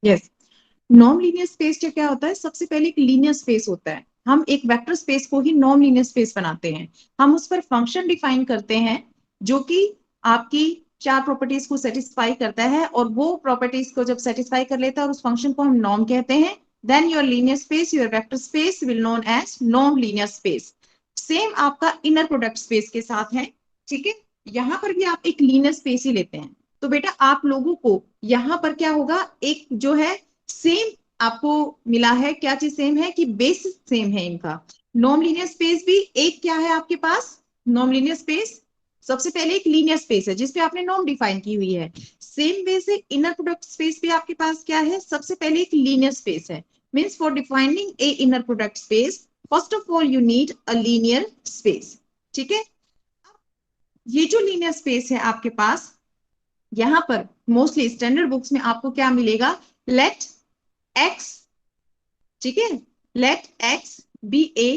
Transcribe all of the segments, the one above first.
Yes, non linear space क्या होता है, सबसे पहले एक लीनियर स्पेस होता है, हम एक वेक्टर स्पेस को ही नॉन लीनियर स्पेस बनाते हैं, हम उस पर फंक्शन डिफाइन करते हैं जो कि आपकी चार प्रॉपर्टीज को सेटिस्फाई करता है, और वो प्रॉपर्टीज को जब सेटिस्फाई कर लेता है और उस फंक्शन को हम नॉर्म कहते हैं, then your linear space, your vector space will known as non linear space. Same आपका इनर प्रोडक्ट स्पेस के साथ है, ठीक है, यहां पर भी आप एक लीनियर स्पेस ही लेते हैं। तो बेटा आप लोगों को यहां पर क्या होगा, एक जो है सेम आपको मिला है, क्या चीज सेम है कि बेसिस सेम है इनका। नॉन लीनियर स्पेस भी एक क्या है आपके पास, नॉन लीनियर स्पेस सबसे पहले एक लीनियर स्पेस है जिसपे आपने नॉर्म डिफाइन की हुई है। सेम वे से इनर प्रोडक्ट स्पेस भी आपके पास क्या है, सबसे पहले एक लीनियर स्पेस है। Means for defining a inner product space first of all you need a linear space, ठीक है। ये जो लीनियर स्पेस है आपके पास, यहां पर मोस्टली स्टैंडर्ड बुक्स में आपको क्या मिलेगा, लेट एक्स, ठीक है, let X be a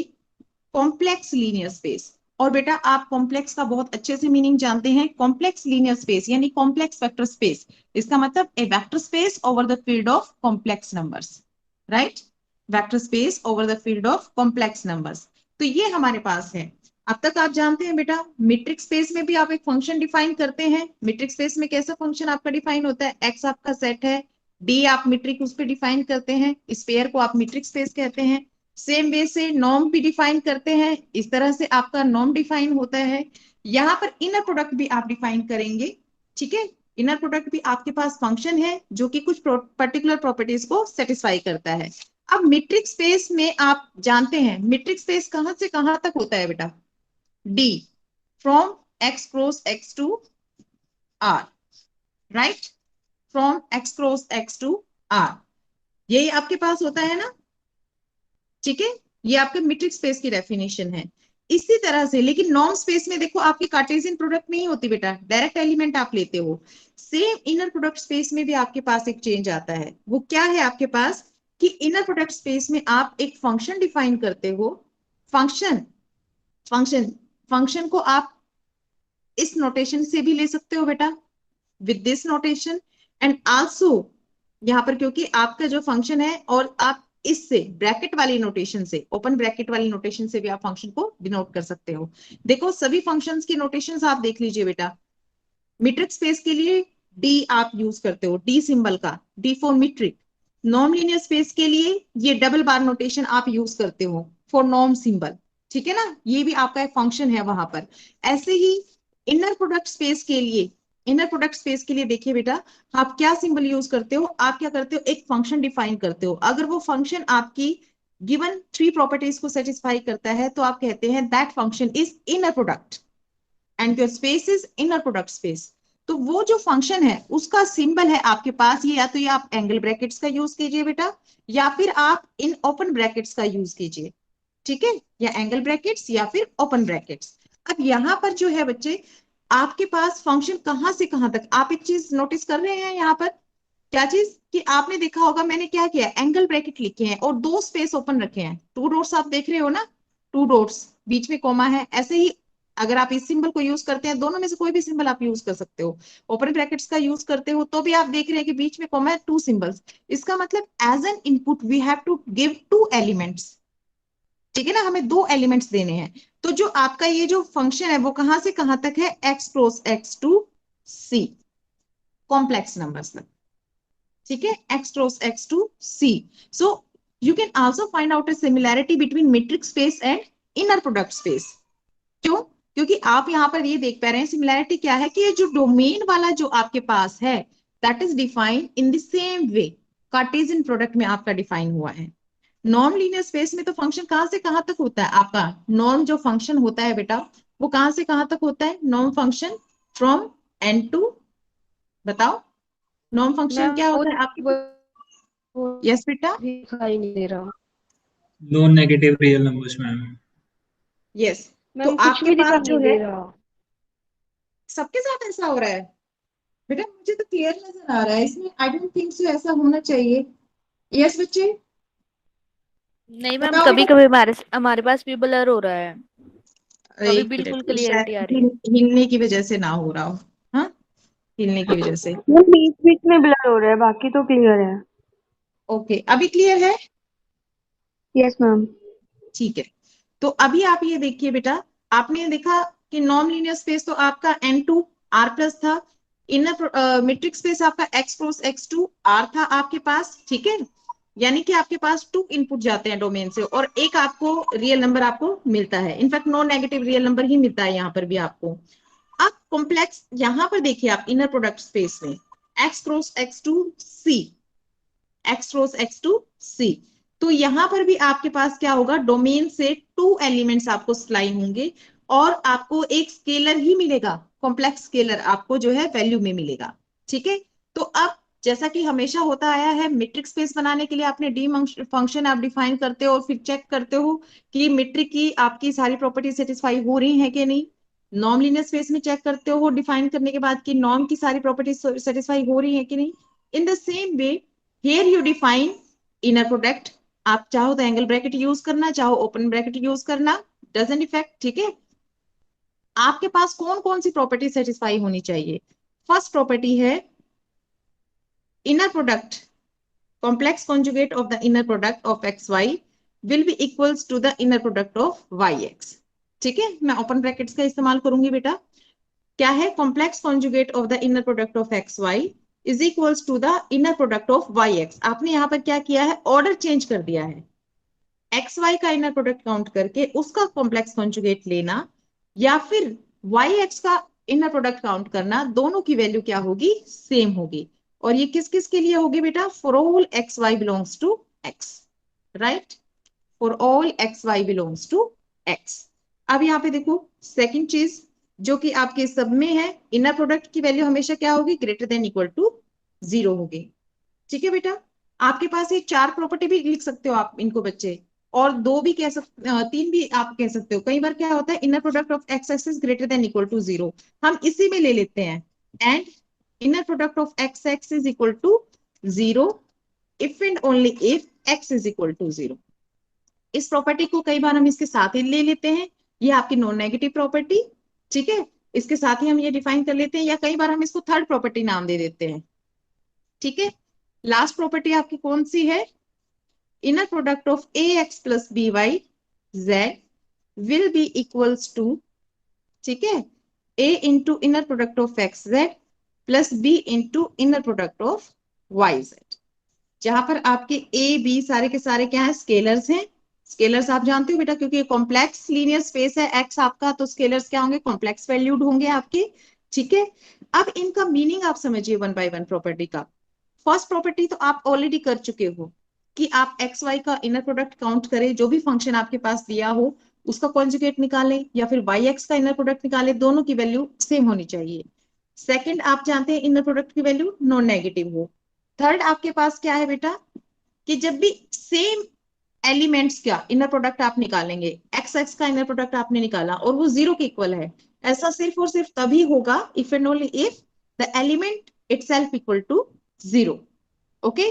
complex linear space. और बेटा आप कॉम्प्लेक्स का बहुत अच्छे से मीनिंग जानते हैं, कॉम्प्लेक्स लीनियर स्पेस यानी कॉम्प्लेक्स वेक्टर स्पेस, इसका मतलब a vector space over the field of complex numbers, right, vector space over the field of complex numbers. तो ये हमारे पास है। अब तक आप जानते हैं बेटा मीट्रिक स्पेस में भी आप एक फंक्शन डिफाइन करते हैं। मीट्रिक स्पेस में कैसा फंक्शन आपका डिफाइन होता है, एक्स आपका सेट है, डी आप मीट्रिक उस पर डिफाइन करते हैं, इस पेयर को आप मीट्रिक स्पेस कहते हैं। सेम वे से नॉर्म भी डिफाइन करते हैं, इस तरह से आपका नॉर्म डिफाइन होता है। यहाँ पर इनर प्रोडक्ट भी आप डिफाइन करेंगे, ठीक है, इनर प्रोडक्ट भी आपके पास फंक्शन है जो कि कुछ पर्टिकुलर प्रॉपर्टीज को सेटिस्फाई करता है। अब मीट्रिक स्पेस में आप जानते हैं मीट्रिक स्पेस कहां से कहां तक होता है बेटा, D from X cross X to R, right, from X cross X to R, यही आपके पास होता है ना, ठीक है, ये आपके मीट्रिक स्पेस की डेफिनेशन है। इसी तरह से लेकिन नॉर्म स्पेस में देखो आपकी कार्टेशियन प्रोडक्ट नहीं होती बेटा, डायरेक्ट एलिमेंट आप लेते हो। सेम इनर प्रोडक्ट स्पेस में भी आपके पास एक चेंज आता है, वो क्या है आपके पास कि इनर प्रोडक्ट स्पेस में आप एक फंक्शन डिफाइन करते हो। फंक्शन फंक्शन फंक्शन को आप इस नोटेशन से भी ले सकते हो बेटा, with this notation, and also यहाँ पर क्योंकि आपका जो फंक्शन है, और आप इससे ब्रैकेट वाली नोटेशन से, ओपन ब्रैकेट वाली नोटेशन से भी आप फंक्शन को डिनोट कर सकते हो। देखो सभी फंक्शंस की नोटेशंस आप देख लीजिए बेटा, मीट्रिक स्पेस के लिए डी आप यूज करते हो, डी सिंबल का, D for metric. Non linear space के लिए ये डबल बार नोटेशन आप यूज करते हो फॉर नॉर्म सिंबल, ठीक है ना, ये भी आपका एक फंक्शन है वहां पर। ऐसे ही इनर प्रोडक्ट स्पेस के लिए, इनर प्रोडक्ट स्पेस के लिए देखिए बेटा, आप क्या सिंबल यूज करते हो, आप क्या करते हो, एक फंक्शन डिफाइन करते हो। अगर वो फंक्शन आपकी गिवन थ्री प्रॉपर्टीज को सेटिस्फाई करता है तो आप कहते हैं that function is inner product and your space is inner product space. तो वो जो फंक्शन है उसका सिंबल है आपके पास ये, या तो ये आप एंगल ब्रैकेट्स का यूज कीजिए बेटा, या फिर आप इन ओपन ब्रैकेट्स का यूज कीजिए, ठीक है, या एंगल ब्रैकेट्स या फिर ओपन ब्रैकेट्स। अब यहाँ पर जो है बच्चे आपके पास फंक्शन कहां से कहां तक, आप एक चीज नोटिस कर रहे हैं यहाँ पर, क्या चीज कि आपने देखा होगा मैंने क्या किया, एंगल ब्रैकेट लिखे हैं और दो स्पेस ओपन रखे हैं, टू डॉट्स आप देख रहे हो ना, टू डॉट्स बीच में कोमा है। ऐसे ही अगर आप इस सिंबल को यूज करते हैं, दोनों में से कोई भी सिंबल आप यूज कर सकते हो, ओपन ब्रैकेट्स का यूज करते हो तो भी आप देख रहे हैं कि बीच में कोमा है, टू सिंबल्स। इसका मतलब as an input we have to give two elements, ठीक है ना, हमें दो एलिमेंट्स देने हैं। तो जो आपका ये जो फंक्शन है वो कहां से कहां तक है, X cross X to C, complex numbers तक, ठीक है, x cross x to c। So you can also find out a similarity between metric space and inner product space. क्यों, क्योंकि आप यहाँ पर ये देख पा रहे हैं सिमिलैरिटी क्या है कि ये जो डोमेन वाला जो आपके पास है that is defined in the same way Cartesian product में आपका डिफाइन हुआ है। नॉर्म लीनियर स्पेस में तो फंक्शन कहां से कहां तक होता है आपका, नॉर्म जो फंक्शन होता है बेटा वो कहां से कहां तक होता है, norm function from N to, बताओ नॉर्म फंक्शन मैम क्या वो होता है आपके, वो यस बेटा, दिखाई नहीं दे रहा। Non negative real numbers ma'am. Yes. तो मैम कुछ आपके भी पास दिखाई जो नहीं है दे रहा। सबके साथ ऐसा हो रहा है बेटा, मुझे तो क्लियर नजर आ रहा है इसमें, आई डोंट थिंक सो ऐसा होना चाहिए। यस बच्चे, नहीं मैम, बताओ कभी बेटा। कभी हमारे पास भी ब्लर हो रहा है, कभी एक बिल्कुल मिनट, क्लियरिटी आ शायद रही है। हिलने की वजह से ना हो रहा हो, हाँ, हिलने की वजह से। मैम बीच बीच में ब्लर हो रहा है, बाकी तो क्लियर है। ओके, अभी क्लियर है? Yes ma'am. ठीक है, तो अभी आप ये देखिए बेटा, आपने देखा कि नॉन लीनियर स्पेस तो आपका N2 R प्लस था, इनर मीट्रिक स्पेस आपका X क्रॉस X2 R था आपके पास, ठीक है। यानी कि आपके पास 2 इनपुट जाते हैं डोमेन से और एक आपको रियल नंबर आपको मिलता है, in fact non negative real number ही मिलता है यहाँ पर भी आपको। अब कॉम्प्लेक्स यहाँ पर देखिए आप इनर प्रोडक्ट स्पेस में X cross X2 C, X cross X2 C, तो यहां पर भी आपके पास क्या होगा, डोमेन से 2 एलिमेंट्स आपको सप्लाई होंगे और आपको एक स्केलर ही मिलेगा, कॉम्प्लेक्स स्केलर आपको जो है वैल्यू में मिलेगा, ठीक है। तो अब जैसा कि हमेशा होता आया है, मीट्रिक स्पेस बनाने के लिए आपने डी फंक्शन आप डिफाइन करते हो और फिर चेक करते हो कि मीट्रिक की आपकी सारी प्रॉपर्टी सेटिस्फाई हो रही है कि नहीं। नॉर्म लीनियर स्पेस में चेक करते हो डिफाइन करने के बाद कि नॉर्म की सारी प्रॉपर्टी सेटिस्फाई हो रही है कि नहीं। In the same way here you define inner product, आप चाहो तो एंगल ब्रैकेट यूज करना, चाहो ओपन ब्रैकेट यूज करना, डजंट इफेक्ट, ठीक है। आपके पास कौन कौन सी प्रॉपर्टी सेटिस्फाई होनी चाहिए? फर्स्ट प्रॉपर्टी है inner product, complex conjugate of the inner product of x Y will be equals to the inner product of Y x, ठीक है। मैं ओपन ब्रैकेट्स का इस्तेमाल करूंगी बेटा। क्या है? Complex conjugate of the inner product of x Y is equals to the inner product of Y X. आपने यहाँ पर क्या किया है, ऑर्डर चेंज कर दिया है, एक्स वाई का इनर प्रोडक्ट काउंट करके उसका कॉम्प्लेक्स कॉन्जुगेट लेना या फिर वाई एक्स का इनर प्रोडक्ट काउंट करना, दोनों की वैल्यू क्या होगी, सेम होगी। और ये किस किस के लिए होगी बेटा? For all x Y belongs to X, right, for all x Y belongs to X. अब यहाँ पे देखो सेकंड चीज जो कि आपके सब में है, इनर प्रोडक्ट की वैल्यू हमेशा क्या होगी, ग्रेटर देन इक्वल टू 0 होगी, ठीक है बेटा। आपके पास ये 4 प्रॉपर्टी भी लिख सकते हो आप इनको बच्चे, और 2 भी कह सकते, 3 भी आप कह सकते हो। कई बार क्या होता है, inner product of x X is greater than equal to 0, हम इसी में ले लेते हैं, and inner product of x X is equal to 0 if and only if X is equal to 0। इस प्रॉपर्टी को कई बार हम इसके साथ ही ले लेते हैं, ये आपकी नॉन नेगेटिव प्रॉपर्टी, ठीक है, इसके साथ ही हम ये डिफाइन कर लेते हैं, या कई बार हम इसको थर्ड प्रॉपर्टी नाम दे देते हैं, ठीक है। लास्ट प्रॉपर्टी आपकी कौन सी है? Inner product of a x plus B Y z will be equals to, ठीक है, a into inner product of x z plus b into inner product of Y z, जहां पर आपके ए बी सारे के सारे क्या है, स्केलर्स हैं। स्केलर्स आप जानते हो बेटा, क्योंकि कॉम्प्लेक्स लीनियर स्पेस है एक्स आपका, तो स्केलर्स क्या होंगे, कॉम्प्लेक्स वैल्यूड होंगे आपके, ठीक है। अब इनका मीनिंग आप समझिए वन बाय वन प्रॉपर्टी का। फर्स्ट प्रॉपर्टी तो आप ऑलरेडी कर चुके हो कि आप एक्स वाई का इनर प्रोडक्ट काउंट करें, जो भी फंक्शन आपके पास दिया हो उसका कॉन्जुगेट निकालें या फिर वाई एक्स का इनर प्रोडक्ट निकालें, दोनों की वैल्यू सेम होनी चाहिए। सेकंड, आप जानते हैं इनर प्रोडक्ट की वैल्यू नॉन नेगेटिव हो। थर्ड आपके पास क्या है बेटा, कि जब भी सेम एलिमेंट्स का इनर प्रोडक्ट आप निकालेंगे, एक्स एक्स का इनर प्रोडक्ट आपने निकाला और वो 0 के इक्वल है, ऐसा सिर्फ और सिर्फ तभी होगा if and only if the element itself equal to 0, okay.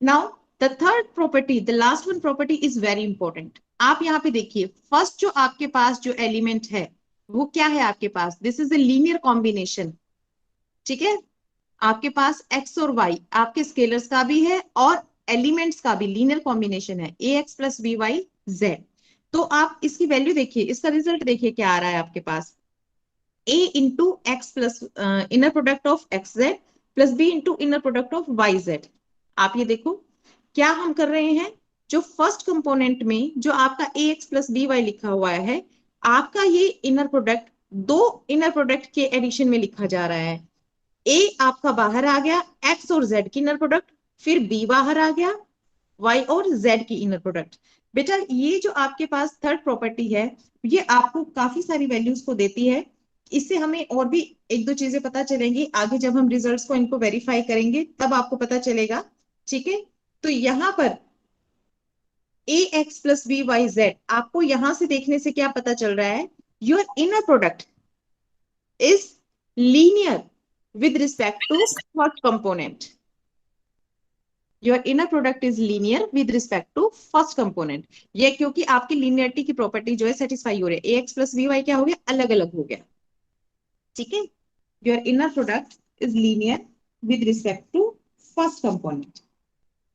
Now the third property, the last one property is very important. आप यहाँ पे देखिए, फर्स्ट जो आपके पास जो एलिमेंट है वो क्या है आपके पास, this is a linear combination, ठीक है। आपके पास एक्स और वाई आपके स्केलर्स का भी है और एलिमेंट्स का भी लीनियर कॉम्बिनेशन है, a x plus B Y z. तो आप इसकी वैल्यू देखिए, इसका रिजल्ट देखिए क्या आ रहा है आपके पास, a into x plus inner product of x z plus b into inner product of Y Z. आप ये देखो क्या हम कर रहे हैं, जो फर्स्ट कंपोनेंट में जो आपका ए एक्स प्लस बी वाई लिखा हुआ है, आपका ये इनर प्रोडक्ट 2 इनर प्रोडक्ट के एडिशन में लिखा जा रहा है। ए आपका बाहर आ गया, एक्स और जेड की इनर प्रोडक्ट, फिर बी बाहर आ गया, वाई और जेड की इनर प्रोडक्ट। बेटा ये जो आपके पास थर्ड प्रॉपर्टी है, ये आपको काफी सारी वैल्यूज को देती है। इससे हमें और भी एक दो चीजें पता चलेंगी आगे, जब हम रिजल्ट्स को इनको वेरीफाई करेंगे तब आपको पता चलेगा, ठीक है। तो यहां पर a x plus B Y z, आपको यहां से देखने से क्या पता चल रहा है, your inner product is linear with respect to first component. Your inner product is linear with respect to first component. ये क्योंकि आपकी linearity की प्रॉपर्टी जो है सेटिस्फाई हो रही है, ax plus by क्या हो गया, अलग अलग हो गया, ठीक है। Your inner product is linear with respect to first component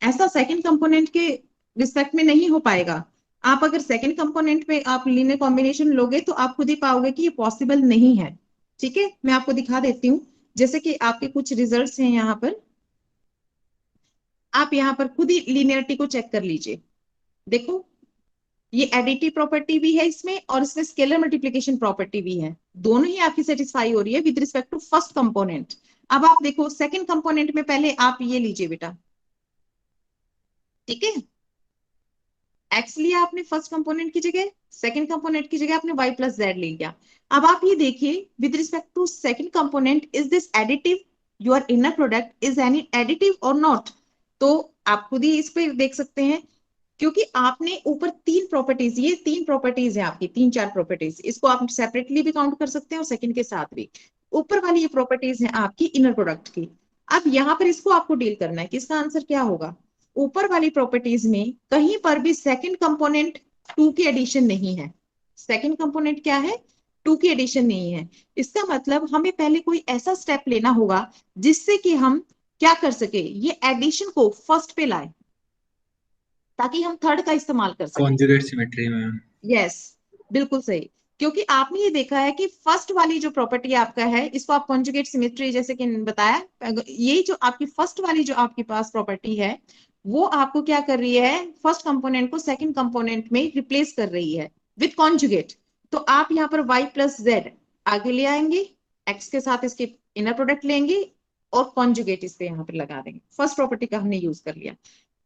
ऐसा सेकंड कंपोनेंट के रिस्पेक्ट में नहीं हो पाएगा। आप अगर सेकंड कंपोनेंट पे आप लीनियर कॉम्बिनेशन लोगे तो आप खुद ही पाओगे कि ये पॉसिबल नहीं है। ठीक है, मैं आपको दिखा देती हूँ। जैसे कि आपके कुछ रिजल्ट्स हैं यहाँ पर, आप यहाँ पर खुद ही लीनियरिटी को चेक कर लीजिए। देखो, ये एडिटिव प्रॉपर्टी भी है इसमें और इसमें स्केलर मल्टीप्लिकेशन प्रॉपर्टी भी है, दोनों ही आपकी सेटिस्फाई हो रही है with respect to first component. अब आप देखो सेकंड कंपोनेंट में पहले आप ये लीजिए बेटा, ठीक है, एक्स लिया आपने फर्स्ट कंपोनेंट की जगह, सेकंड कंपोनेंट की जगह आपने वाई प्लस जेड ले लिया। अब आप ये देखिए with respect to second component, is this additive, your inner product is any additive और नॉट। तो आप खुद ही इस पे देख सकते हैं, क्योंकि आपने ऊपर तीन प्रॉपर्टीज, ये तीन प्रॉपर्टीज है आपकी, तीन चार प्रॉपर्टीज, इसको आप सेपरेटली भी काउंट कर सकते हैं और सेकंड के साथ भी। ऊपर वाली ये प्रॉपर्टीज है आपकी इनर प्रोडक्ट की। अब यहाँ पर इसको आपको डील करना है कि इसका आंसर क्या होगा। ऊपर वाली प्रॉपर्टीज में कहीं पर भी सेकंड कंपोनेंट टू की एडिशन नहीं है। सेकंड कंपोनेंट क्या है, टू की एडिशन नहीं है। इसका मतलब हमें पहले कोई ऐसा स्टेप लेना होगा जिससे कि हम क्या कर सके, ये एडिशन को फर्स्ट पे लाए ताकि हम थर्ड का इस्तेमाल कर सके। Conjugate symmetry ma'am. यस, बिल्कुल सही। क्योंकि आपने ये देखा है कि फर्स्ट वाली जो प्रॉपर्टी आपका है, इसको आप कॉन्जुगेट सिमेट्री जैसे कि बताया, ये जो आपकी फर्स्ट वाली जो आपके पास प्रॉपर्टी है, वो आपको क्या कर रही है, फर्स्ट कंपोनेंट को सेकंड कंपोनेंट में रिप्लेस कर रही है विथ कॉन्जुगेट। तो आप यहाँ पर y प्लस जेड आगे ले आएंगे, x के साथ इसके इनर प्रोडक्ट लेंगे और कॉन्जुगेट इस पे यहाँ पर लगा देंगे। फर्स्ट प्रॉपर्टी का हमने यूज कर लिया।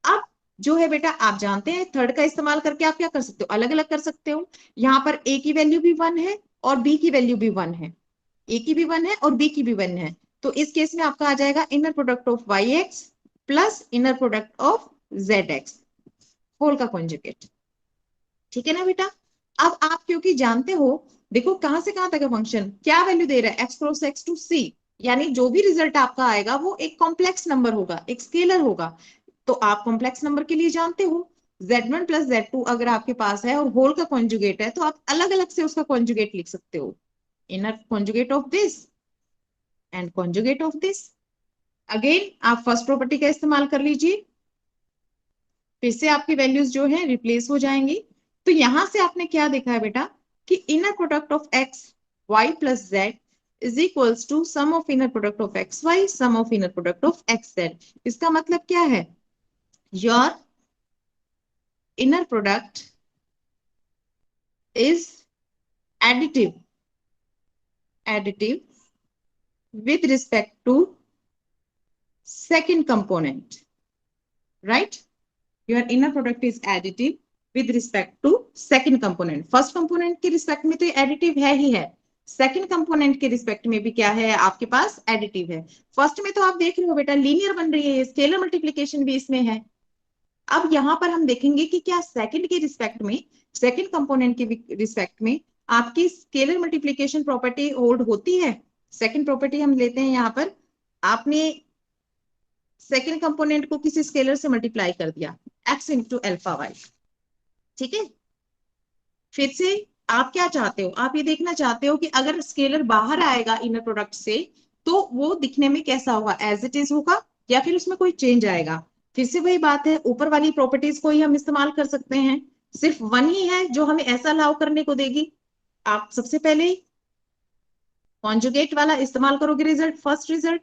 अब जो है बेटा, आप जानते हैं थर्ड का इस्तेमाल करके आप क्या कर सकते हो, अलग अलग कर सकते हो। यहाँ पर a की वैल्यू भी 1 है और b की वैल्यू भी 1 है, a की भी 1 है और b की भी 1 है। तो इस केस में आपका आ जाएगा inner product of Y x plus inner product of Z X whole का कॉन्जुगेट। ठीक है ना बेटा। अब आप क्योंकि जानते हो, देखो कहां से कहां तक है फंक्शन, क्या वैल्यू दे रहा है, एक्स क्रॉस एक्स टू सी, यानी जो भी रिजल्ट आपका आएगा वो एक कॉम्प्लेक्स नंबर होगा, एक स्केलर होगा। तो आप कॉम्प्लेक्स नंबर के लिए जानते हो z1 प्लस z2 अगर आपके पास है और होल का कॉन्जुगेट है तो आप अलग अलग से उसका कॉन्जुगेट लिख सकते हो, inner conjugate of this and conjugate of this. Again आप फर्स्ट प्रॉपर्टी का इस्तेमाल कर लीजिए, फिर से आपकी वैल्यूज जो है रिप्लेस हो जाएंगी। तो यहां से आपने क्या देखा है बेटा कि inner product of x Y plus Z is equals to sum of inner product of x Y sum of inner product of x Z. इसका मतलब क्या है, your inner product is additive with respect to second component, right? Your inner product is additive with respect to second component। first component के respect में तो ये additive है ही है, सेकंड कंपोनेंट के रिस्पेक्ट में भी क्या है आपके पास, एडिटिव है। फर्स्ट में तो आप देख रहे हो बेटा लीनियर बन रही है, स्केलर मल्टीप्लिकेशन भी इसमें है। अब यहां पर हम देखेंगे कि क्या सेकंड के रिस्पेक्ट में, सेकंड कंपोनेंट के रिस्पेक्ट में आपकी स्केलर मल्टीप्लिकेशन प्रॉपर्टी होल्ड होती है। सेकंड प्रॉपर्टी हम लेते हैं यहाँ पर, आपने सेकंड कंपोनेंट को किसी स्केलर से मल्टीप्लाई कर दिया x इंटू एल्फा वाई, ठीक है। फिर से आप क्या चाहते हो, आप ये देखना चाहते हो कि अगर स्केलर बाहर आएगा इनर प्रोडक्ट से तो वो दिखने में कैसा होगा, एज इट इज होगा या फिर उसमें कोई चेंज आएगा। फिर से वही बात है, ऊपर वाली प्रॉपर्टीज को ही हम इस्तेमाल कर सकते हैं, सिर्फ 1 ही है जो हमें ऐसा अलाउ करने को देगी। आप सबसे पहले कॉन्जुगेट वाला इस्तेमाल करोगे रिजल्ट, फर्स्ट रिजल्ट,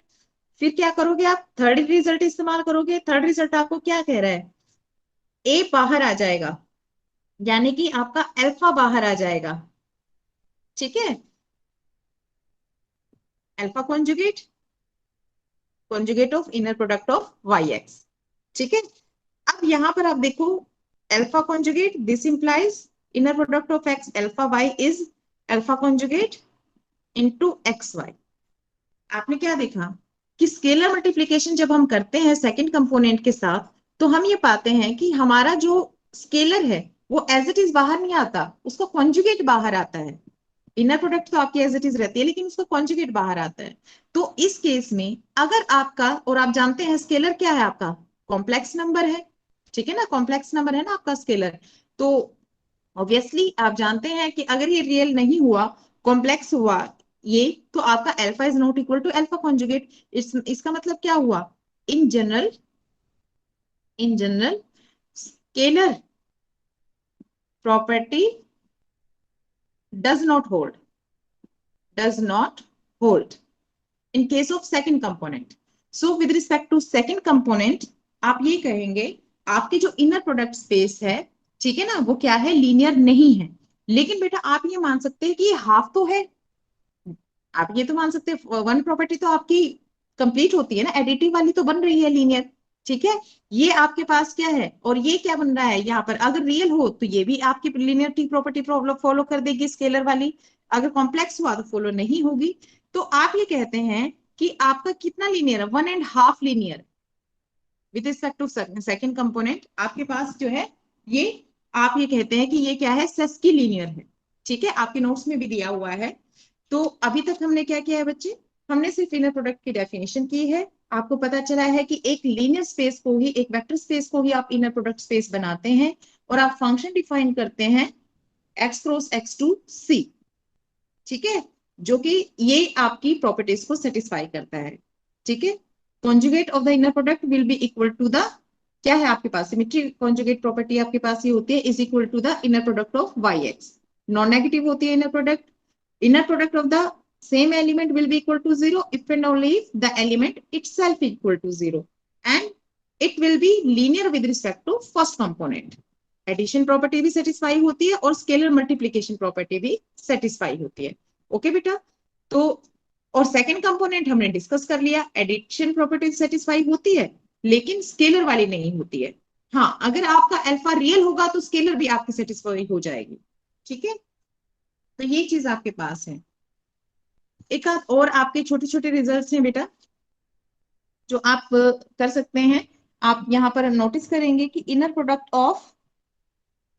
फिर क्या करोगे आप, थर्ड रिजल्ट इस्तेमाल करोगे। थर्ड रिजल्ट आपको क्या कह रहा है, ए बाहर आ जाएगा, यानी कि आपका अल्फा बाहर आ जाएगा, ठीक है। Alpha conjugate, conjugate of inner product of Y x, ठीक है। अब यहां पर आप देखो alpha conjugate, this implies inner product of X alpha Y is alpha conjugate into X Y. आपने क्या देखा कि स्केलर मल्टीप्लिकेशन जब हम करते हैं सेकंड कंपोनेंट के साथ तो हम ये पाते हैं कि हमारा जो स्केलर है वो एज इट इज बाहर नहीं आता, उसका कॉन्जुगेट बाहर आता है। इनर प्रोडक्ट तो आपकी एज इट इज रहती है लेकिन उसका कॉन्जुगेट बाहर आता है। तो इस केस में अगर आपका, और आप जानते हैं स्केलर क्या है आपका, कॉम्प्लेक्स नंबर है, ठीक है ना, कॉम्प्लेक्स नंबर है ना आपका स्केलर। तो ऑब्वियसली आप जानते हैं कि अगर ये रियल नहीं हुआ, कॉम्प्लेक्स हुआ ये, तो आपका alpha is not equal to alpha conjugate. इसका मतलब क्या हुआ, in general In general, scalar property does not hold in case of second component. So with respect to second component, आप ये कहेंगे आपके जो इनर प्रोडक्ट स्पेस है, ठीक है ना, वो क्या है, लीनियर नहीं है। लेकिन बेटा आप ये मान सकते हैं कि ये हाफ तो है, आप ये तो मान सकते हैं वन प्रॉपर्टी तो आपकी कंप्लीट होती है ना, एडिटिव वाली तो बन रही है लीनियर, ठीक है। ये आपके पास क्या है और ये क्या बन रहा है यहाँ पर, अगर रियल हो तो ये भी आपकी लीनियरिटी प्रॉपर्टी फॉलो कर देगी स्केलर वाली, अगर कॉम्प्लेक्स हुआ तो फॉलो नहीं होगी। तो आप ये कहते हैं कि आपका कितना लीनियर है, 1.5 linear with respect to second component. आपके पास जो है ये, आप ये कहते हैं कि ये क्या है, सेस्की लीनियर है, ठीक है, आपके नोट्स में भी दिया हुआ है। तो अभी तक हमने क्या किया है बच्चे, हमने सिर्फ इनर प्रोडक्ट की डेफिनेशन की है। आपको पता चला है कि एक लीनियर स्पेस को ही, एक वेक्टर स्पेस को ही आप इनर प्रोडक्ट स्पेस बनाते हैं और आप फंक्शन डिफाइन करते हैं x क्रॉस x2 c, ठीक है, जो कि ये आपकी प्रॉपर्टीज को सेटिस्फाई करता है, ठीक है। Conjugate of the inner product will be equal to the, क्या है आपके पास, सिमेट्री कॉन्जुगेट प्रॉपर्टी आपके पास ये होती है, is equal to the inner product of yx। Non negative होती है inner product of the same element will be equal to 0 if and only if the element itself equal to 0, and it will be linear with respect to first component। Addition property भी satisfy होती है और scalar multiplication property भी satisfy होती है। Okay बेटा, तो और सेकंड कंपोनेंट हमने डिस्कस कर लिया, एडिशन प्रॉपर्टी सेटिस्फाई होती है लेकिन स्केलर वाली नहीं होती है। हाँ, अगर आपका अल्फा रियल होगा तो स्केलर भी आपकी सेटिस्फाई हो जाएगी, ठीक है। तो ये चीज आपके पास है। एक आध और आपके छोटे छोटे रिजल्ट्स हैं बेटा जो आप कर सकते हैं। आप यहाँ पर नोटिस करेंगे कि inner product of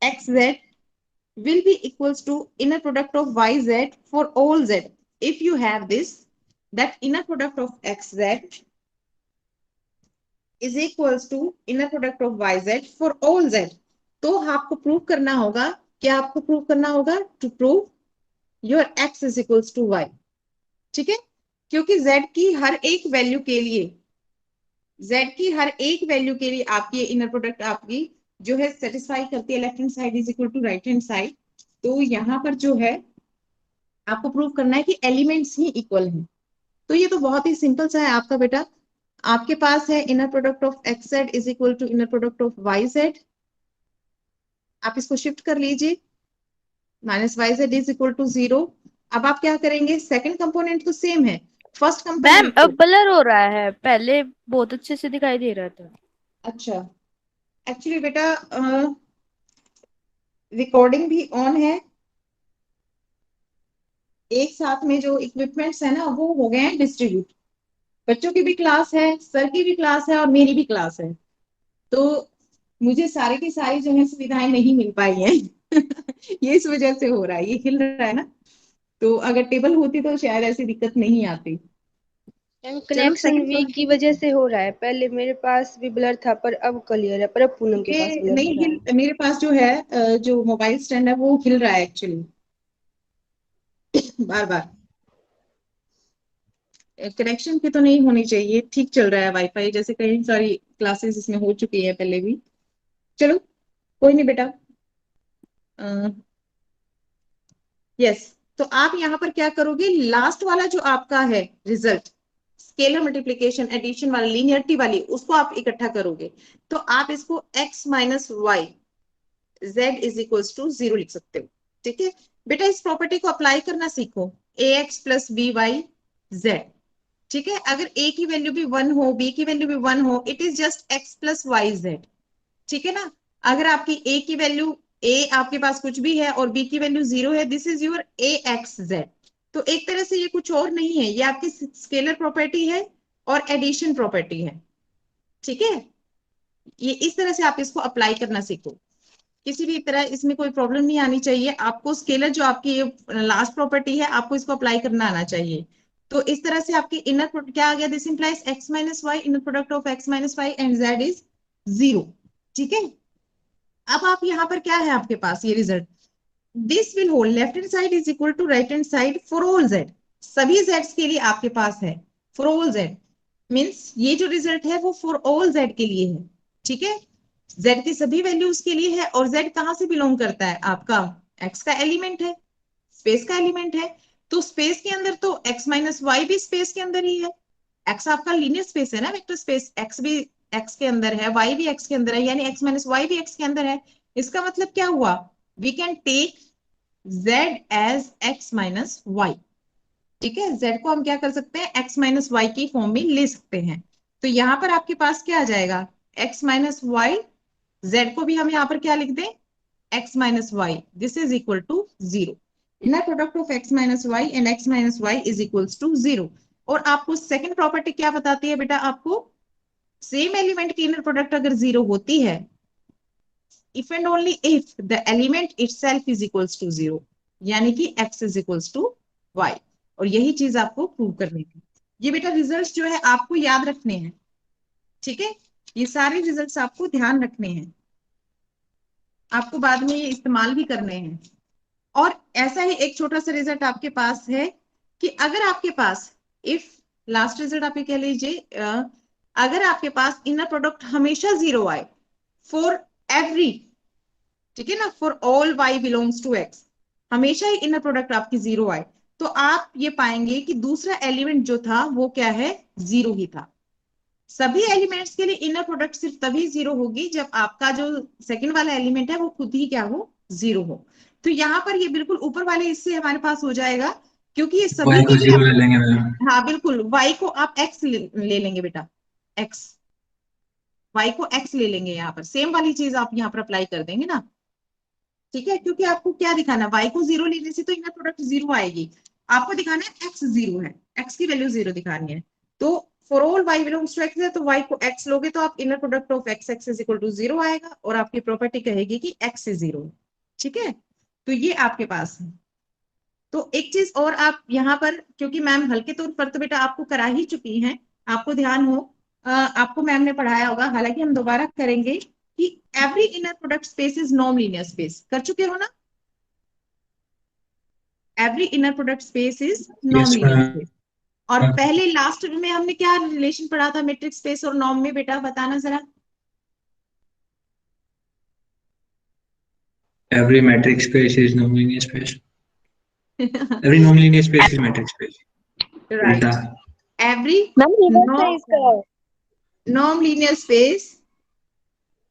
x Z will be equals to inner product of yz for all z if you have this, that inner product of xz is equals to inner product of yz for all z। तो आपको prove करना होगा, क्या आपको prove करना होगा, to prove your x is equals to y, ठीक है, क्योंकि z की हर एक वैल्यू के लिए, आपकी इनर प्रोडक्ट आपकी जो है सेटिस्फाई करती है left hand side is equal to right hand side. तो यहाँ पर जो है आपको प्रूव करना है कि एलिमेंट्स ही इक्वल हैं। तो ये तो बहुत ही सिंपल सा है आपका बेटा। आपके पास है inner product of x Z is equal to inner product of Y Z, आप इसको शिफ्ट कर लीजिए, minus Y Z is equal to 0। अब आप क्या करेंगे, सेकंड कंपोनेंट तो सेम है, फर्स्ट मैम कंपोनेंट अब ब्लर हो रहा है, पहले बहुत अच्छे से दिखाई दे रहा था। अच्छा, एक्चुअली बेटा रिकॉर्डिंग भी ऑन है, एक साथ में जो इक्विपमेंट्स है ना वो हो गए हैं डिस्ट्रीब्यूट, बच्चों की भी क्लास है, सर की भी क्लास है और मेरी भी क्लास है, तो मुझे सारी की सारी जो है सुविधाएं नहीं मिल पाई हैं ये इस वजह से हो रहा है, ये हिल रहा है ना, तो अगर टेबल होती तो शायद ऐसी दिक्कत नहीं आती। कनेक्शन सेकंड वीक की वजह से हो रहा है, पहले मेरे पास भी ब्लर था पर अब क्लियर है, पर अब पूनम के पास ये ब्लर नहीं हो रहा है। हिल, मेरे पास जो है जो मोबाइल स्टैंड है वो हिल रहा है एक्चुअली बार बार। कनेक्शन की तो नहीं होनी चाहिए, ठीक चल रहा है वाईफाई, जैसे कई सारी क्लासेस इसमें हो चुकी है पहले भी। चलो कोई नहीं बेटा। यस, तो आप यहाँ पर क्या करोगे, लास्ट वाला जो आपका है रिजल्ट, स्केलर मल्टीप्लीकेशन एडिशन वाला लीनियरिटी वाली, उसको आप इकट्ठा करोगे, तो आप इसको x minus Y Z is equals to 0 लिख सकते हो, ठीक है। बेटा इस प्रॉपर्टी को अप्लाई करना सीखो, ax plus B Y Z, ठीक है, अगर a की वैल्यू भी 1 हो, b की वैल्यू भी 1 हो, it is just x plus Y Z, ठीक है ना। अगर आपकी a की वैल्यू, a आपके पास कुछ भी है और b की वैल्यू 0 है, this is your ax z। तो एक तरह से ये कुछ और नहीं है, ये आपकी स्केलर प्रॉपर्टी है और एडिशन प्रॉपर्टी है, ठीक है। ये इस तरह से आप इसको अप्लाई करना सीखो, किसी भी तरह इसमें कोई प्रॉब्लम नहीं आनी चाहिए आपको। स्केलर जो आपकी लास्ट प्रॉपर्टी है आपको इसको अप्लाई करना आना चाहिए। तो इस तरह से आपकी इनर क्या आ गया, this implies x minus Y, inner product of x minus Y and z is 0, ठीक है। अब आप यहाँ पर क्या है आपके पास ये result, this will hold left hand side is equal to right hand side for all z, सभी z के लिए आपके पास है फॉर ऑल z, मीन्स ये जो रिजल्ट है वो फॉर ऑल z के लिए है, ठीक है। z की सभी वैल्यूज के लिए है, और z कहाँ से बिलोंग करता है, आपका x का एलिमेंट है, स्पेस का एलिमेंट है। तो स्पेस के अंदर तो x माइनस वाई भी स्पेस के अंदर ही है। x आपका लीनियर स्पेस है ना, वेक्टर स्पेस, x भी x के अंदर है, y भी x के अंदर है, यानी x माइनस वाई भी x के अंदर है। इसका मतलब क्या हुआ, we can take z as x minus Y. ठीक है, z को हम क्या कर सकते हैं, x माइनस वाई की फॉर्म में ले सकते हैं। तो यहाँ पर आपके पास क्या आ जाएगा, x माइनस वाई, z को भी हम यहाँ पर क्या लिख दें, x minus Y, this is equal to 0। Inner product of x minus Y and x minus Y is equals to 0। और आपको सेकंड प्रॉपर्टी क्या बताती है बेटा, आपको सेम एलिमेंट की इनर प्रोडक्ट अगर 0 होती है, if and only if the element itself is equals to 0, यानी कि x is equals to y। और यही चीज आपको प्रूव करनी थी। ये बेटा रिजल्ट्स जो है आपको याद रखने हैं, ठीक है, ये सारे रिजल्ट्स आपको ध्यान रखने हैं, आपको बाद में ये इस्तेमाल भी करने हैं। और ऐसा ही एक छोटा सा रिजल्ट आपके पास है कि अगर आपके पास, इफ लास्ट रिजल्ट आप ये कह लीजिए, अगर आपके पास इनर प्रोडक्ट हमेशा 0 आए फॉर एवरी, ठीक है ना, for all y belongs to x, हमेशा ही इनर प्रोडक्ट आपकी 0 आए, तो आप ये पाएंगे कि दूसरा एलिमेंट जो था वो क्या है, 0 ही था। सभी एलिमेंट्स के लिए इनर प्रोडक्ट सिर्फ तभी 0 होगी जब आपका जो सेकंड वाला एलिमेंट है वो खुद ही क्या हो, 0 हो। तो यहाँ पर ये बिल्कुल ऊपर वाले इससे हमारे पास हो जाएगा, क्योंकि ये सभी वाई के को लिए 0 ले लेंगे मैम। हाँ बिल्कुल, y को आप x ले लेंगे बेटा, x, y को x ले लेंगे, यहाँ पर सेम वाली चीज आप यहाँ पर अप्लाई कर देंगे ना। ठीक है, क्योंकि आपको क्या दिखाना है, y को 0 लेने से तो इनर प्रोडक्ट 0 आएगी, आपको दिखाना है x 0 है, x की वैल्यू 0 दिखानी है। तो for all y belongs to x है, तो y को x लोगे तो आप inner product of x is equal to 0 आएगा, और आपकी प्रॉपर्टी कहेगी कि x इज 0। ठीक है, तो ये आपके पास है। तो एक चीज और आप यहाँ पर, क्योंकि मैम हल्के तौर पर तो बेटा आपको करा ही चुकी हैं, आपको ध्यान हो, आपको मैम ने पढ़ाया होगा, हालांकि हम दोबारा करेंगे कि every inner product space is non linear space, कर चुके हो ना, every inner product space is non yes linear ma'am. Space. और पहले लास्ट में हमने क्या रिलेशन पढ़ा था मैट्रिक स्पेस और नॉर्म में, बेटा बताना जरा। Every metric space is non-linear space. Every non-linear space is metric space. Right, Delta. Every ma'am reverse है इसका, नॉन लीनियर स्पेस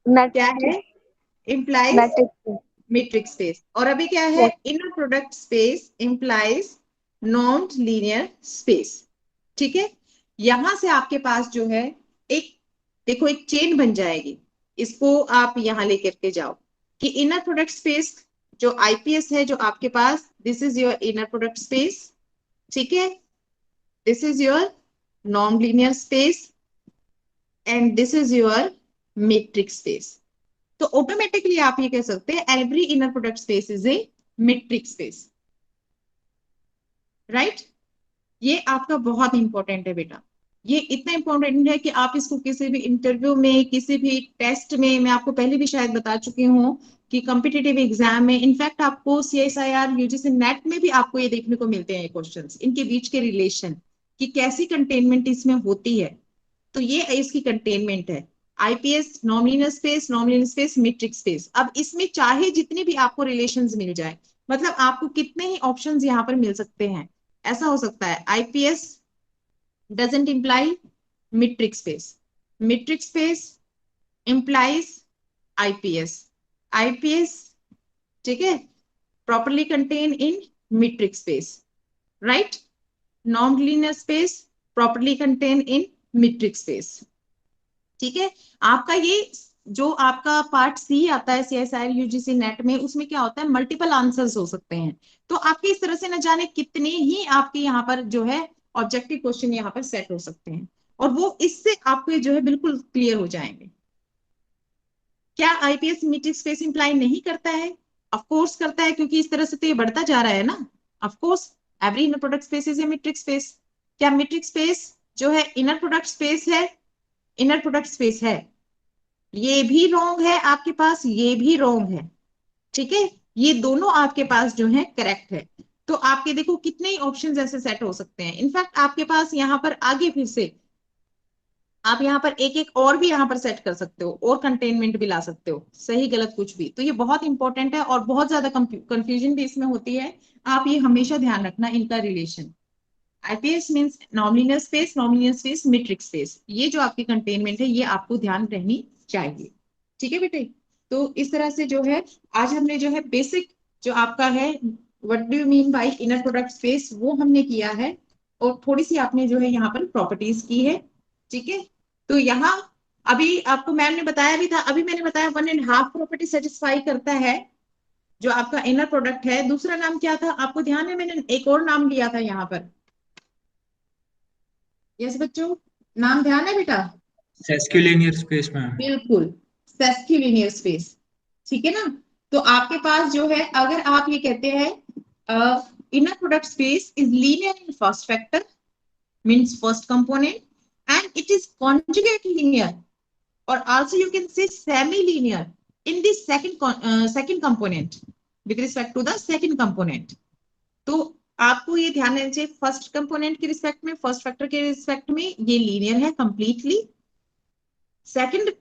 क्या है, matrix implies matrix matric space. और अभी क्या है, inner product space implies non linear space. ठीक है, यहां से आपके पास जो है एक, देखो एक चेन बन जाएगी, इसको आप यहां लेकर के जाओ कि इनर प्रोडक्ट स्पेस जो आईपीएस है जो आपके पास, this is your inner product space, ठीक है, this is your non linear space and this is your metric space. तो ऑटोमेटिकली आप ये कह सकते हैं every inner product space is a metric space, right. ये आपका बहुत इंपॉर्टेंट है बेटा, ये इतना इंपॉर्टेंट है कि आप इसको किसी भी इंटरव्यू में, किसी भी टेस्ट में, मैं आपको पहले भी शायद बता चुकी हूँ कि कॉम्पिटिटिव एग्जाम में, इनफैक्ट आपको सीएसआईआर यूजीसी नेट में भी आपको ये देखने को मिलते हैं क्वेश्चंस, इनके बीच के रिलेशन कि कैसी कंटेनमेंट इसमें होती है। तो ये इसकी कंटेनमेंट है, IPS non linear space metric space. अब इसमें चाहे जितने भी आपको रिलेशंस मिल जाए, मतलब आपको कितने ही ऑप्शंस यहाँ पर मिल सकते हैं। ऐसा हो सकता है IPS doesn't imply metric space, metric space implies IPS, IPS, ठीक है, properly contain in metric space, right, non linear space properly contain in metric space. ठीक है, आपका ये जो आपका पार्ट सी आता है सीएसआईआर यूजीसी नेट में, उसमें क्या होता है, मल्टीपल आंसर्स हो सकते हैं। तो आपके इस तरह से न जाने कितने ही आपके यहाँ पर जो है ऑब्जेक्टिव क्वेश्चन यहाँ पर सेट हो सकते हैं, और वो इससे आपके जो है बिल्कुल क्लियर हो जाएंगे। क्या आईपीएस मैट्रिक स्पेस इंप्लाई नहीं करता है? ऑफ कोर्स करता है, क्योंकि इस तरह से तो ये बढ़ता जा रहा है ना। Of course every inner product space is a metric space. क्या मैट्रिक स्पेस जो है इनर प्रोडक्ट स्पेस है? इनर प्रोडक्ट स्पेस है। ये भी रॉन्ग है आपके पास, ये भी रॉन्ग है, ठीक है, ये दोनों आपके पास जो है करेक्ट है। तो आपके देखो कितने ही ऑप्शंस ऐसे सेट हो सकते हैं। इनफैक्ट आपके पास यहाँ पर आगे फिर से आप यहाँ पर एक एक और भी यहाँ पर सेट कर सकते हो, और कंटेनमेंट भी ला सकते हो, सही गलत कुछ भी। तो ये बहुत इंपॉर्टेंट है और बहुत ज्यादा कंफ्यूजन भी इसमें होती है। आप ये हमेशा ध्यान रखना इनका relation. IPS means nonlinear space, nonlinear space, metric space, ये जो आपकी कंटेनमेंट है ये आपको ध्यान रहनी चाहिए। ठीक है बेटे। तो इस तरह से जो है आज हमने जो है बेसिक जो आपका है what do you mean by inner product space वो हमने किया है, और थोड़ी सी आपने जो है यहाँ पर प्रॉपर्टीज की है। ठीक है। तो यहाँ अभी आपको मैम ने बताया भी था, अभी मैंने बताया 1.5 प्रॉपर्टी सेटिस्फाई करता है जो आपका इनर प्रोडक्ट है। दूसरा नाम क्या था आपको ध्यान है, मैंने एक और नाम लिया था यहाँ पर। यस बच्चों, नाम ध्यान है बेटा? सेस्क्यूलिनियर स्पेस में। बिल्कुल, सेस्क्यूलिनियर स्पेस। ठीक है ना। तो आपके पास जो है अगर आप ये कहते हैं inner product space is linear in first factor means first component and it is conjugate linear, or also you can say semi-linear in the second component with respect to the second component। तो आपको ये ध्यान देना चाहिए first component के respect में, first factor के respect में ये लीनियर है कंप्लीटली। सेकंड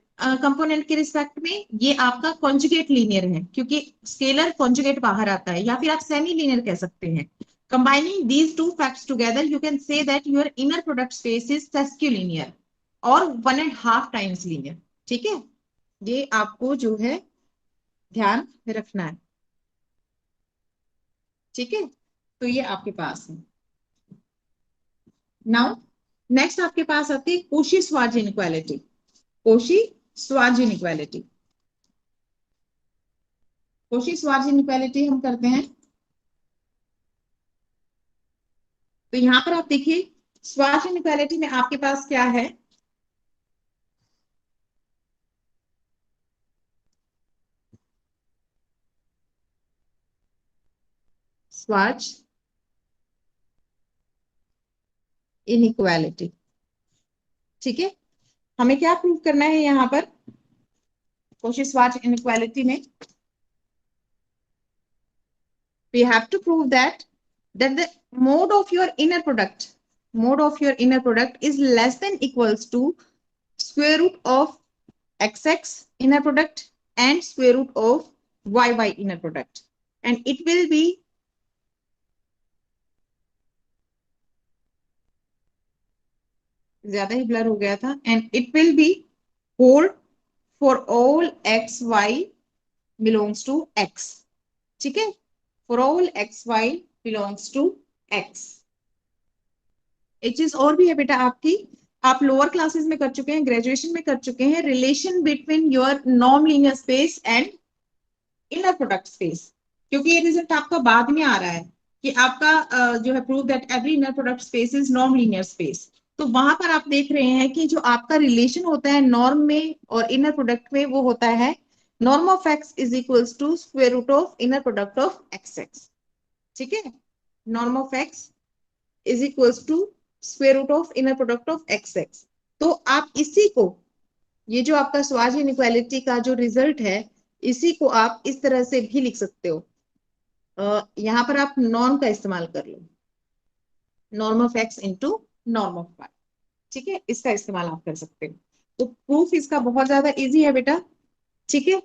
कंपोनेंट के रिस्पेक्ट में ये आपका कॉन्जुगेट लीनियर है, क्योंकि स्केलर कॉन्जुगेट बाहर आता है, या फिर आप सेमी लीनियर कह सकते हैं। Combining these two facts together you can say that your inner product space is sesquilinear और 1.5 टाइम्स लीनियर। ठीक है। ये आपको जो है ध्यान रखना है। ठीक है। तो ये आपके पास है। नाउ नेक्स्ट आपके पास आती है कोशी-श्वार्ज इनइक्वालिटी। कोशी-श्वार्ज इनइक्वालिटी, कोशी-श्वार्ज इनइक्वालिटी हम करते हैं। तो यहां पर आप देखिए श्वार्ज इनइक्वालिटी में आपके पास क्या है, श्वार्ज इनइक्वालिटी। ठीक है। हमें क्या प्रूव करना है यहां पर कोशी-श्वार्ज इनइक्वालिटी में? we have to prove that the mode of your inner product is less than equals to square root of xx inner product and square root of yy inner product, and it will be ज्यादा ही blur हो गया था, and it will be whole for all x y belongs to x। ठीक है। for all x y belongs to x। एक चीज और भी है बेटा आपकी, आप लोअर क्लासेस में कर चुके हैं, ग्रेजुएशन में कर चुके हैं, relation between your non linear space and inner product space. क्योंकि ये रिजल्ट आपका बाद में आ रहा है कि आपका जो है prove that every inner product space is non linear space. तो वहां पर आप देख रहे हैं कि जो आपका रिलेशन होता है नॉर्म में और इनर प्रोडक्ट में वो होता है norm of x is equals to square root of inner product of x x. ठीक है। Norm of x is equals to square root of inner product of x X. तो आप इसी को, ये जो आपका श्वार्ज इनइक्वालिटी का जो रिजल्ट है, इसी को आप इस तरह से भी लिख सकते हो। यहां पर आप नॉर्म का इस्तेमाल कर लो, norm of x into norm of y. ठीक है। इसका इस्तेमाल आप कर सकते हो। तो प्रूफ इसका बहुत ज्यादा इजी है बेटा। ठीक है।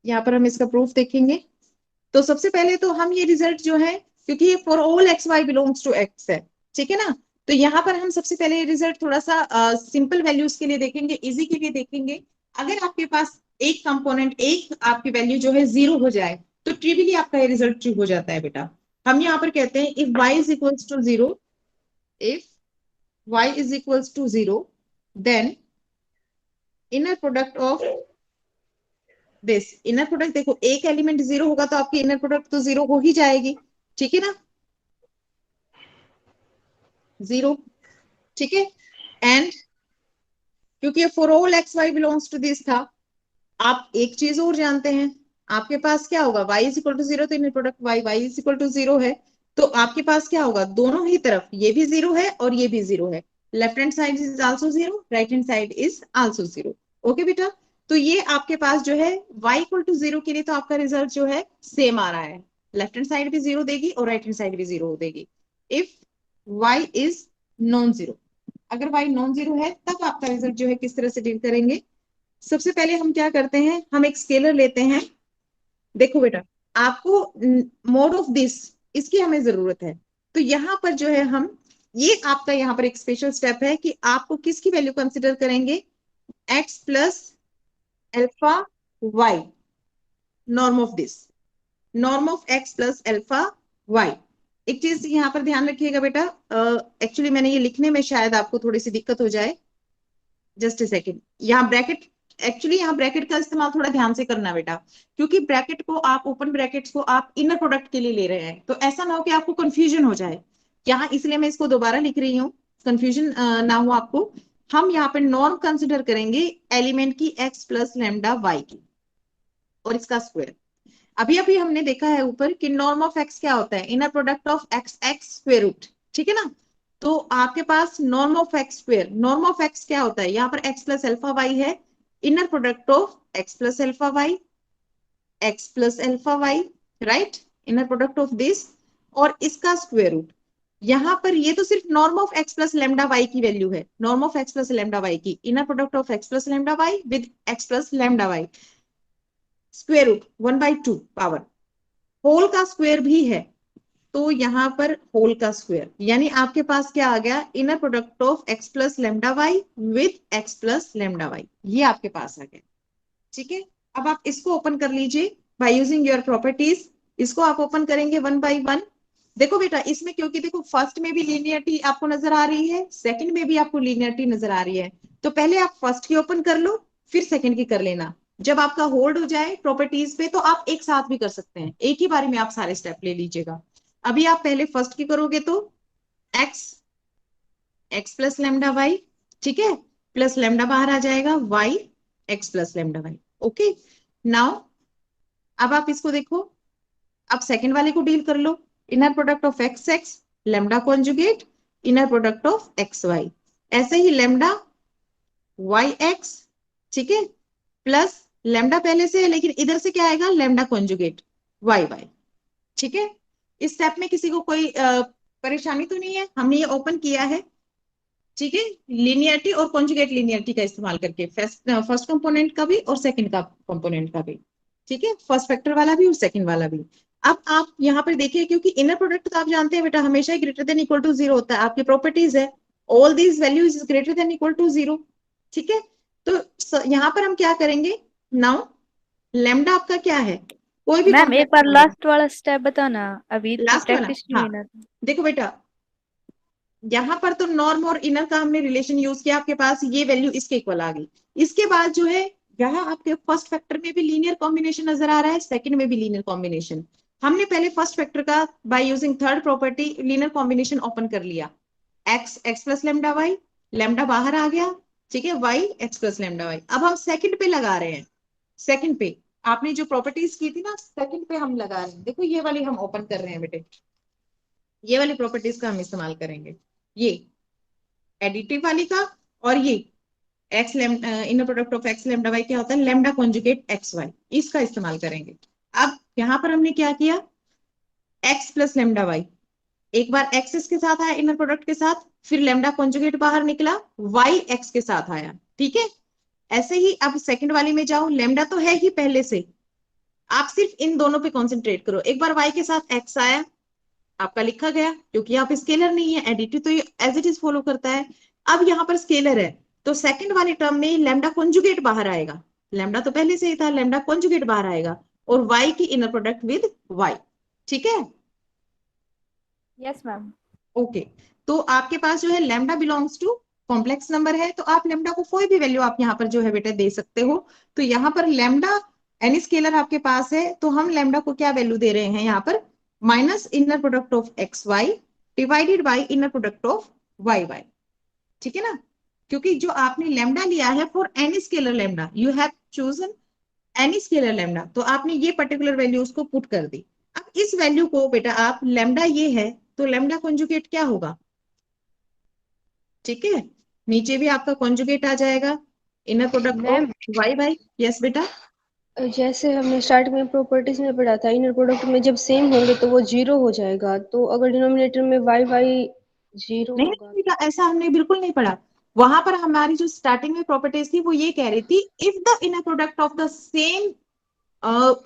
यहाँ पर हम इसका प्रूफ देखेंगे। तो सबसे पहले तो हम ये रिजल्ट जो है, क्योंकि ये for all x Y belongs to X है, ठीक है ना, तो यहाँ पर हम सबसे पहले ये रिजल्ट थोड़ा सा सिंपल वैल्यूज के लिए देखेंगे, इजी के लिए देखेंगे। अगर आपके पास एक कंपोनेंट, एक आपकी वैल्यू जो है 0 हो जाए तो ट्रिवियली आपका ये रिजल्ट ट्रू हो जाता है बेटा। हम यहाँ पर कहते हैं if y is equals to 0, if y is equals to 0 then inner product of this, inner product देखो एक एलिमेंट 0 होगा तो आपकी इनर प्रोडक्ट तो 0 हो ही जाएगी। ठीक है ना, 0। ठीक है। एंड क्योंकि for all x Y belongs to this था, आप एक चीज और जानते हैं, आपके पास क्या होगा y इज इक्वल टू 0, तो inner product y is equal to 0 है, तो आपके पास क्या होगा, दोनों ही तरफ ये भी 0 है और ये भी 0 है, left hand side is also 0, right hand side is also 0। Okay बेटा। तो ये आपके पास जो है y इक्वल टू 0 के लिए तो आपका रिजल्ट जो है सेम आ रहा है, लेफ्ट हैंड साइड भी 0 देगी और राइट हैंड साइड भी 0 देगी। इफ y इज नॉन 0, अगर y नॉन जीरो है तब आपका रिजल्ट जो है किस तरह से डील करेंगे। सबसे पहले हम क्या करते हैं, हम एक स्केलर लेते हैं। देखो बेटा, आपको मोड ऑफ दिस, इसकी हमें जरूरत है। तो यहाँ पर जो है हम, ये आपका यहाँ पर एक स्पेशल स्टेप है कि आपको किसकी वैल्यू कंसिडर करेंगे, x plus alpha y, norm of this, norm of x plus alpha y. एक चीज यहाँ पर ध्यान रखिएगा बेटा, एक्चुअली मैंने ये लिखने में शायद आपको थोड़ी सी दिक्कत हो जाए, जस्ट ए सेकेंड। यहाँ ब्रैकेट, एक्चुअली यहाँ ब्रैकेट का इस्तेमाल थोड़ा ध्यान से करना बेटा, क्योंकि ब्रैकेट को आप, ओपन ब्रैकेट्स को आप इनर प्रोडक्ट के लिए ले रहे हैं, तो ऐसा ना हो कि आपको कंफ्यूजन हो जाए यहाँ, इसलिए मैं इसको दोबारा लिख रही हूँ, कंफ्यूजन ना हो आपको। हम यहाँ पे नॉर्म कंसिडर करेंगे एलिमेंट की x प्लस लेमडा वाई की और इसका स्क्वायर। अभी अभी हमने देखा है ऊपर कि नॉर्म ऑफ x क्या होता है, inner product of x x square root, ठीक है ना। तो आपके पास norm of x square, norm of x क्या होता है, यहाँ पर x प्लस अल्फा वाई है, inner product of x plus alpha Y, x plus alpha Y, right, inner product of this और इसका स्क्वायर रूट। यहाँ पर ये तो सिर्फ norm of x plus lambda Y की वैल्यू है, norm of x plus lambda Y की, inner product of x plus lambda y with x plus lambda y, square root 1/2 power, whole का square भी है, तो यहाँ पर होल का स्क्वायर, यानी आपके पास क्या आ गया, inner product of x plus lambda y with x plus lambda y, ये आपके पास आ गया। ठीक है, अब आप इसको ओपन कर लीजिए बाय यूजिंग योर प्रॉपर्टीज। इसको आप ओपन करेंगे वन बाय वन। देखो बेटा, इसमें क्योंकि देखो फर्स्ट में भी लीनियरिटी आपको नजर आ रही है, सेकंड में भी आपको लीनियरिटी नजर आ रही है, तो पहले आप फर्स्ट की ओपन कर लो, फिर सेकंड की कर लेना। जब आपका होल्ड हो जाए प्रॉपर्टीज पे तो आप एक साथ भी कर सकते हैं, एक ही बारे में आप सारे स्टेप ले लीजिएगा। अभी आप पहले फर्स्ट की करोगे तो x प्लस लेमडा वाई, ठीक है, प्लस लेमडा बाहर आ जाएगा y x plus lambda y. Okay, now अब आप इसको देखो, अब सेकंड वाले को डील कर लो, inner product of x X lambda conjugate inner product of x Y, ऐसे ही लेमडा वाई एक्स, ठीक है, प्लस लेमडा पहले से है लेकिन इधर से क्या आएगा, लेमडा कॉन्जुगेट वाई वाई। ठीक है, इस स्टेप में किसी को कोई परेशानी तो नहीं है, हमने ये ओपन किया है, ठीक है, लीनियरिटी और कॉन्जुगेट लीनियरिटी का इस्तेमाल करके, फर्स्ट कंपोनेंट का भी और सेकंड का कंपोनेंट का भी, ठीक है, फर्स्ट फैक्टर वाला भी और सेकंड वाला भी। अब आप यहाँ पर देखिए, क्योंकि इनर प्रोडक्ट तो आप जानते हैं बेटा हमेशा ही greater than equal to zero होता है, आपकी प्रॉपर्टीज है all these values is greater than equal to zero. ठीक है, तो यहाँ पर हम क्या करेंगे, नाउ लेमडा आपका क्या है, कोई भी मैम एक बार कॉम्प्लेक्स लास्ट वाला स्टेप बताना, अभी लास्ट वाला, प्रैक्टिस नहीं हाँ हुई ना। देखो बेटा, यहाँ पर तो नॉर्म और इनर का हमने रिलेशन यूज किया, आपके पास ये वैल्यू इसके इक्वल आ गई। इसके बाद जो है यहाँ आपके फर्स्ट फैक्टर में भी लीनियर कॉम्बिनेशन नजर आ रहा है, सेकंड में भी लीनियर कॉम्बिनेशन। हमने पहले फर्स्ट फैक्टर का by using third property linear combination open कर लिया, x x plus lambda y, lambda बाहर आ गया, ठीक है, y x plus lambda y. अब हम सेकंड पे लगा रहे हैं, सेकंड पे आपने जो प्रॉपर्टीज की थी ना, सेकंड पे हम लगा रहे हैं, देखो ये वाली हम ओपन कर रहे हैं बेटे, ये वाली प्रॉपर्टीज का हम इस्तेमाल करेंगे, ये एडिटिव वाली का, और ये x inner product of x lambda y क्या होता है, लेमडा कॉन्जुगेट एक्स वाई, इसका इस्तेमाल करेंगे। अब यहाँ पर हमने क्या किया, एक्स प्लस लेमडा वाई, एक बार एक्स इसके साथ आया इनर प्रोडक्ट के साथ, फिर लेमडा कॉन्जुगेट बाहर निकला, वाई एक्स के साथ आया, ठीक है। ऐसे ही अब सेकंड वाली में जाओ, लेमडा तो है ही पहले से, आप सिर्फ इन दोनों पे कॉन्सेंट्रेट करो। एक बार वाई के साथ एक्स आया, आपका लिखा गया, क्योंकि यहाँ पे स्केलर नहीं है, एडिटिव तो ये एज इट इज फॉलो करता है। अब यहाँ पर स्केलर है, तो सेकंड वाले टर्म में लेमडा कॉन्जुगेट बाहर आएगा, लेमडा तो पहले से ही था, लेमडा कॉन्जुगेट बाहर आएगा, और वाई की इनर प्रोडक्ट विद वाई, ठीक है। Yes ma'am. ओके, तो आपके पास जो है lambda belongs to complex number है, तो आप लेमडा को कोई भी वैल्यू आप यहाँ पर जो है बेटा दे सकते हो। तो यहाँ पर लेमडा एनी स्केलर आपके पास है, तो हम लेमडा को क्या वैल्यू दे रहे हैं यहाँ पर, minus inner product of x y divided by inner product of Y y, ठीक है ना। क्योंकि जो आपने लेमडा लिया है for any scalar lambda, you have chosen any scalar lambda, तो आपने ये पर्टिकुलर वैल्यू उसको पुट कर दी। अब इस वैल्यू को बेटा आप, लेमडा ये है तो लेमडा कॉन्जुगेट क्या होगा, ठीक है, नीचे भी आपका कॉन्जुगेट आ जाएगा, inner product ma'am of Y y. Yes बेटा, जैसे हमने स्टार्ट में प्रॉपर्टीज में पढ़ा था, इनर प्रोडक्ट में जब सेम होंगे तो वो जीरो हो जाएगा, तो अगर डिनोमिनेटर में वाई वाई जीरो नहीं होगा। बेटा, ऐसा हमने बिल्कुल नहीं पढ़ा। वहां पर हमारी जो स्टार्टिंग में प्रॉपर्टीज थी वो ये कह रही थी, if the inner product of the same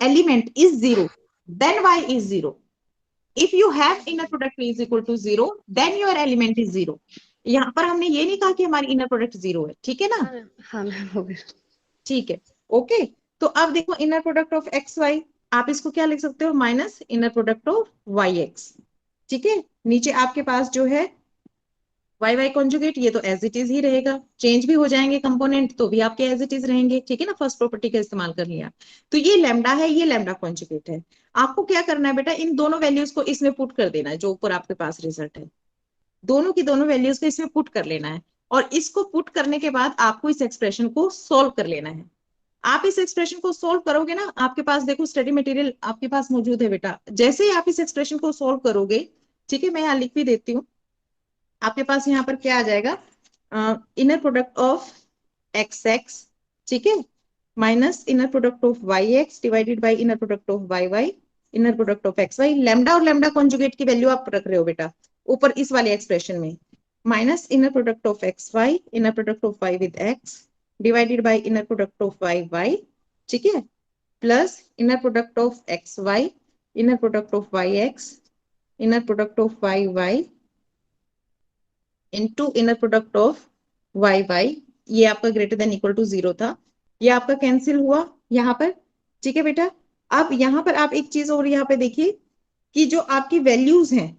element is zero then y is zero. If you have inner product is equal to zero then your element is zero. यहाँ पर हमने ये नहीं कहा कि हमारी इनर प्रोडक्ट जीरो है, ठीक है ना? हाँ हाँ मैम हो गया। ठीक है, ओके। तो अब देखो inner product of x y, आप इसको क्या लिख सकते हो, minus inner product of Y x. ठीक है, नीचे आपके पास जो है वाई वाई कॉन्जुगेट, ये तो एज इट इज ही रहेगा, चेंज भी हो जाएंगे कंपोनेंट तो भी आपके एज इट इज रहेंगे, ठीक है ना? फर्स्ट प्रॉपर्टी का इस्तेमाल कर लिया। तो ये लैम्डा है, ये लैम्डा कॉन्जुगेट है। आपको क्या करना है बेटा, इन दोनों वैल्यूज को इसमें पुट कर देना है, जो ऊपर आपके पास रिजल्ट है, दोनों की दोनों वैल्यूज को इसमें पुट कर लेना है। और इसको पुट करने के बाद आपको इस एक्सप्रेशन को सोल्व कर लेना है। आप इस एक्सप्रेशन को सोल्व करोगे ना, आपके पास देखो स्टडी मटेरियल आपके पास मौजूद है बेटा। जैसे ही आप इस एक्सप्रेशन को सोल्व करोगे, ठीक है, मैं यहाँ लिख भी देती हूँ, आपके पास यहाँ पर क्या आ जाएगा, inner product of x x, ठीक है, minus inner product of Y x divided by inner product of Y y, inner product of x y. Lambda और लैम्डा कॉन्जुगेट की वैल्यू आप रख रहे हो बेटा ऊपर इस वाले एक्सप्रेशन में, minus inner product of x Y, inner product of y with x divided by inner product of Y y, ठीक है, plus inner product of x Y, inner product of Y x, inner product of Y y into inner product of Y y. ये आपका greater than equal to zero था, ये आपका cancel हुआ यहाँ पर, ठीक है बेटा। अब यहाँ पर आप एक चीज और यहाँ पे देखिए कि जो आपकी वैल्यूज हैं,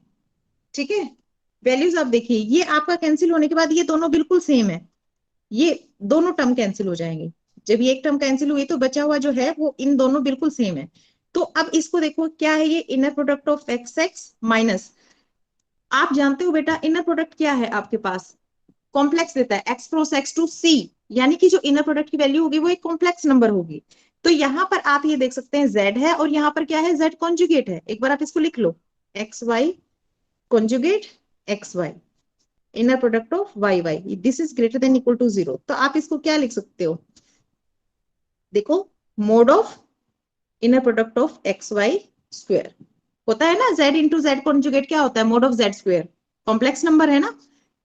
ठीक है, वैल्यूज आप देखिए, ये आपका कैंसिल होने के बाद ये दोनों बिल्कुल सेम है, ये दोनों टर्म कैंसिल हो जाएंगे। जब ये एक टर्म कैंसिल हुई तो बचा हुआ जो है वो इन दोनों बिल्कुल सेम है। तो अब इसको देखो क्या है, ये inner product of x x minus, आप जानते हो बेटा इनर प्रोडक्ट क्या है आपके पास, कॉम्प्लेक्स देता है, एक्स क्रॉस एक्स टू सी, यानी कि जो इनर प्रोडक्ट की वैल्यू होगी वो एक कॉम्प्लेक्स नंबर होगी। तो यहाँ पर आप ये देख सकते हैं z है और यहाँ पर क्या है, z कॉन्जुगेट है। एक बार आप इसको लिख लो, X Y conjugate X Y, inner product of Y Y, this is greater than equal to zero. तो आप इसको क्या लिख सकते हो, देखो, mod of inner product of x Y square होता है ना, z इंटू जेड कॉन्जुगेट क्या होता है, mod of z square, complex number है ना।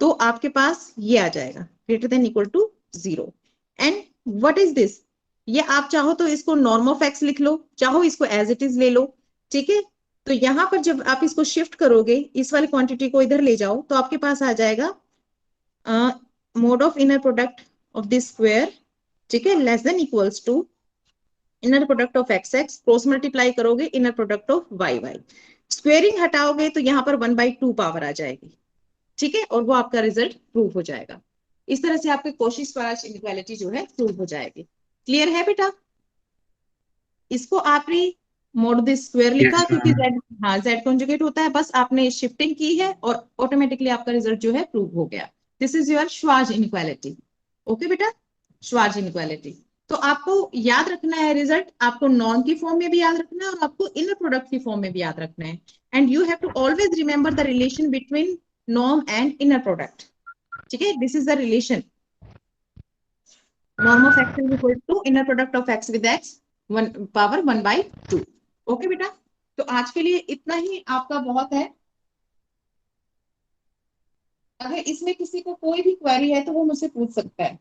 तो आपके पास ये आ जाएगा greater than equal to zero. And what is this, ये आप चाहो तो इसको नॉर्म ऑफ एक्स लिख लो, चाहो इसको एज इट इज ले लो, ठीक है। तो यहां पर जब आप इसको शिफ्ट करोगे, इस वाली क्वांटिटी को इधर ले जाओ, तो आपके पास आ जाएगा mod of inner product of this square, ठीक है, less than equals to inner product of x X, cross multiply करोगे inner product of Y Y, squaring हटाओगे तो यहाँ पर 1/2 पावर आ जाएगी, ठीक है, और वो आपका रिजल्ट प्रूव हो जाएगा। इस तरह से आपकी कोशिश स्वराज इनइक्वालिटी जो है प्रूव हो जाएगी। क्लियर है बेटा? इसको आपने मोड दिस स्क्वायर लिखा यस क्योंकि मैम। z, हाँ z कॉन्जुगेट होता है, बस आपने शिफ्टिंग की है और ऑटोमेटिकली आपका रिजल्ट जो है प्रूव हो गया। This is your Schwarz inequality. Okay बेटा, श्वार्ट्ज इनइक्वालिटी। तो आपको याद रखना है रिजल्ट, आपको नॉर्म की फॉर्म में भी याद रखना है और आपको इनर प्रोडक्ट की फॉर्म में भी याद रखना है। And you have to always remember the relation between norm and inner product, ठीक है, this is the relation, norm of x is equal to inner product of x with x power 1/2। Okay बेटा, तो आज के लिए इतना ही आपका बहुत है। अगर इसमें किसी को कोई भी क्वेरी है तो वो मुझसे पूछ सकता है।